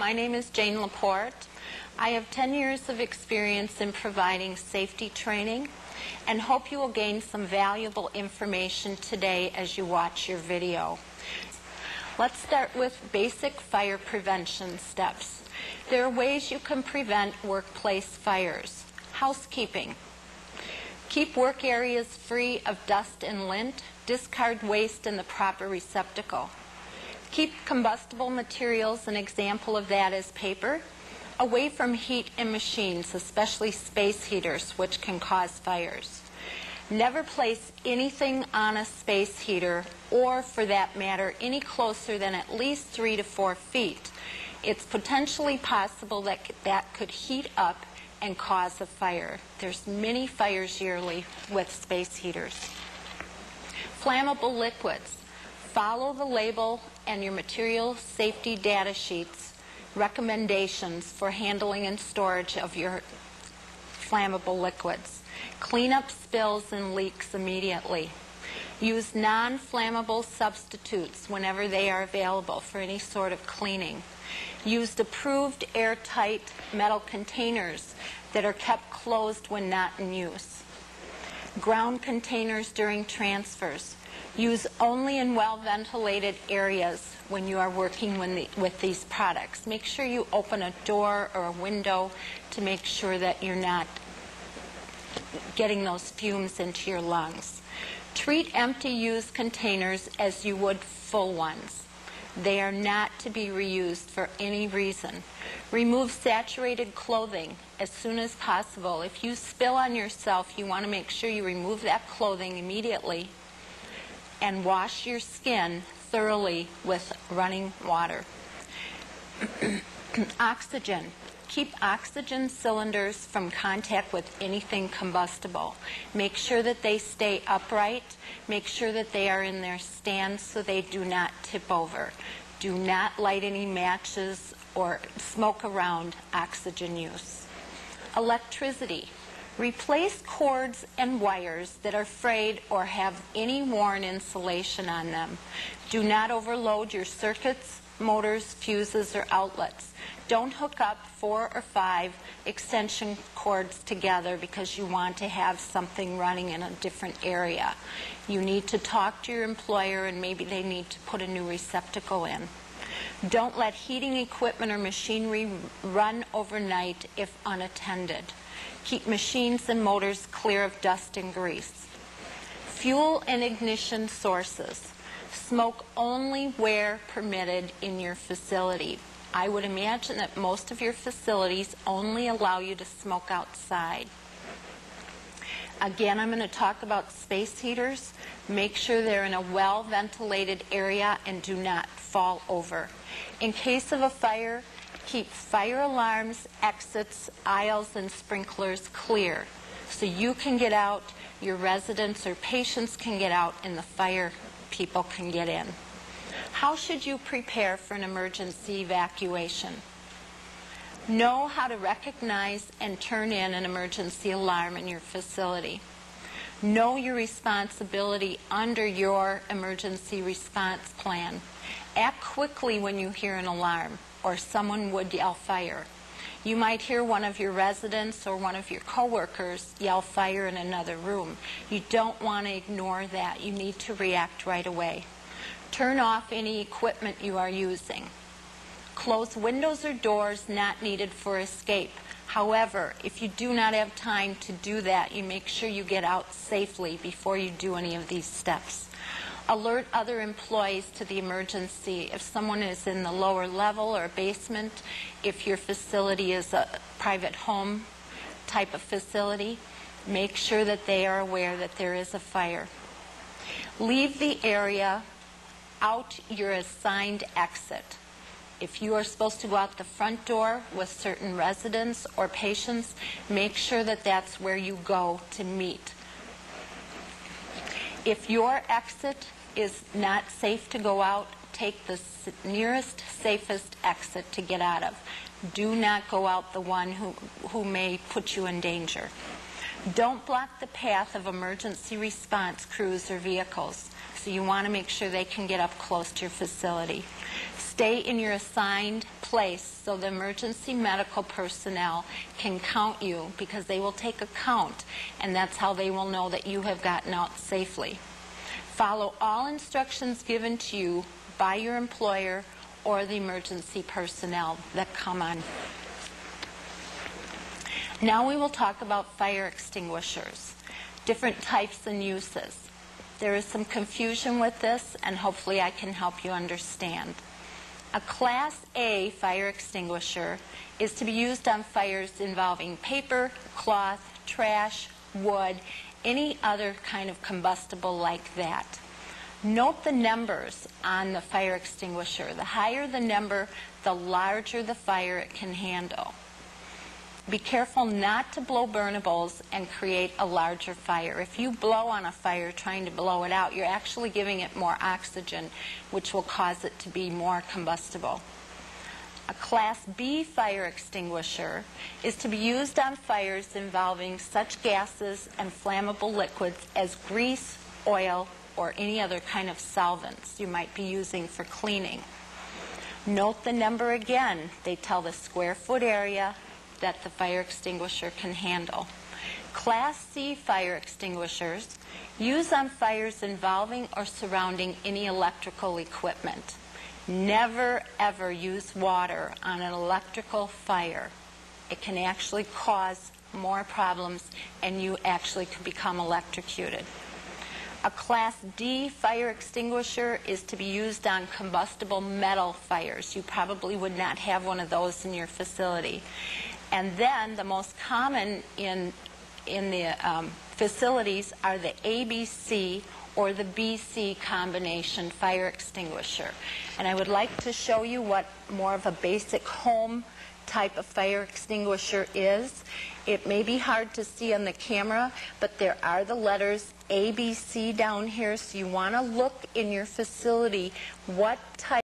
My name is Jane Laporte. I have 10 years of experience in providing safety training and hope you will gain some valuable information today as you watch your video. Let's start with basic fire prevention steps. There are ways you can prevent workplace fires. Housekeeping. Keep work areas free of dust and lint. Discard waste in the proper receptacle. Keep combustible materials, an example of that is paper, away from heat and machines, especially space heaters, which can cause fires. Never place anything on a space heater, or for that matter, any closer than at least 3 to 4 feet. It's potentially possible that that could heat up and cause a fire. There's many fires yearly with space heaters. Flammable liquids. Follow the label and your material safety data sheets recommendations for handling and storage of your flammable liquids. Clean up spills and leaks immediately. Use non-flammable substitutes whenever they are available for any sort of cleaning. Use approved airtight metal containers that are kept closed when not in use. Ground containers during transfers. Use only in well-ventilated areas when you are working with these products. Make sure you open a door or a window to make sure that you're not getting those fumes into your lungs. Treat empty used containers as you would full ones. They are not to be reused for any reason. Remove saturated clothing as soon as possible. If you spill on yourself, you want to make sure you remove that clothing immediately and wash your skin thoroughly with running water. Oxygen. Keep oxygen cylinders from contact with anything combustible. Make sure that they stay upright. Make sure that they are in their stands so they do not tip over. Do not light any matches or smoke around oxygen use. Electricity. Replace cords and wires that are frayed or have any worn insulation on them. Do not overload your circuits, motors, fuses, or outlets. Don't hook up 4 or 5 extension cords together because you want to have something running in a different area. You need to talk to your employer and maybe they need to put a new receptacle in. Don't let heating equipment or machinery run overnight if unattended. Keep machines and motors clear of dust and grease. Fuel and ignition sources. Smoke only where permitted in your facility. I would imagine that most of your facilities only allow you to smoke outside. Again, I'm going to talk about space heaters. Make sure they're in a well-ventilated area and do not fall over. In case of a fire, keep fire alarms, exits, aisles, and sprinklers clear so you can get out, your residents or patients can get out, and the fire people can get in. How should you prepare for an emergency evacuation? Know how to recognize and turn in an emergency alarm in your facility. Know your responsibility under your emergency response plan. Act quickly when you hear an alarm or someone would yell fire. You might hear one of your residents or one of your coworkers yell fire in another room. You don't want to ignore that. You need to react right away. Turn off any equipment you are using. Close windows or doors not needed for escape. However, if you do not have time to do that, you make sure you get out safely before you do any of these steps. Alert other employees to the emergency. If someone is in the lower level or basement, if your facility is a private home type of facility, make sure that they are aware that there is a fire. Leave the area out your assigned exit. If you are supposed to go out the front door with certain residents or patients, make sure that that's where you go to meet. If your exit is not safe to go out, take the nearest, safest exit to get out of. Do not go out the one who may put you in danger. Don't block the path of emergency response crews or vehicles. so you want to make sure they can get up close to your facility. Stay in your assigned place so the emergency medical personnel can count you, because they will take a count, and that's how they will know that you have gotten out safely. Follow all instructions given to you by your employer or the emergency personnel that come on. Now we will talk about fire extinguishers, different types and uses. There is some confusion with this, and hopefully I can help you understand. A Class A fire extinguisher is to be used on fires involving paper, cloth, trash, wood, any other kind of combustible like that. Note the numbers on the fire extinguisher. The higher the number, the larger the fire it can handle. Be careful not to blow burnables and create a larger fire. If you blow on a fire trying to blow it out, you're actually giving it more oxygen, which will cause it to be more combustible. A Class B fire extinguisher is to be used on fires involving such gases and flammable liquids as grease, oil, or any other kind of solvents you might be using for cleaning. Note the number again. They tell the square foot area that the fire extinguisher can handle. Class C fire extinguishers use on fires involving or surrounding any electrical equipment. Never ever use water on an electrical fire. It can actually cause more problems, and you actually could become electrocuted. A Class D fire extinguisher is to be used on combustible metal fires. You probably would not have one of those in your facility. And then the most common in the facilities are the ABC or the BC combination fire extinguisher. And I would like to show you what more of a basic home type of fire extinguisher is. It may be hard to see on the camera, but there are the letters ABC down here, so you want to look in your facility what type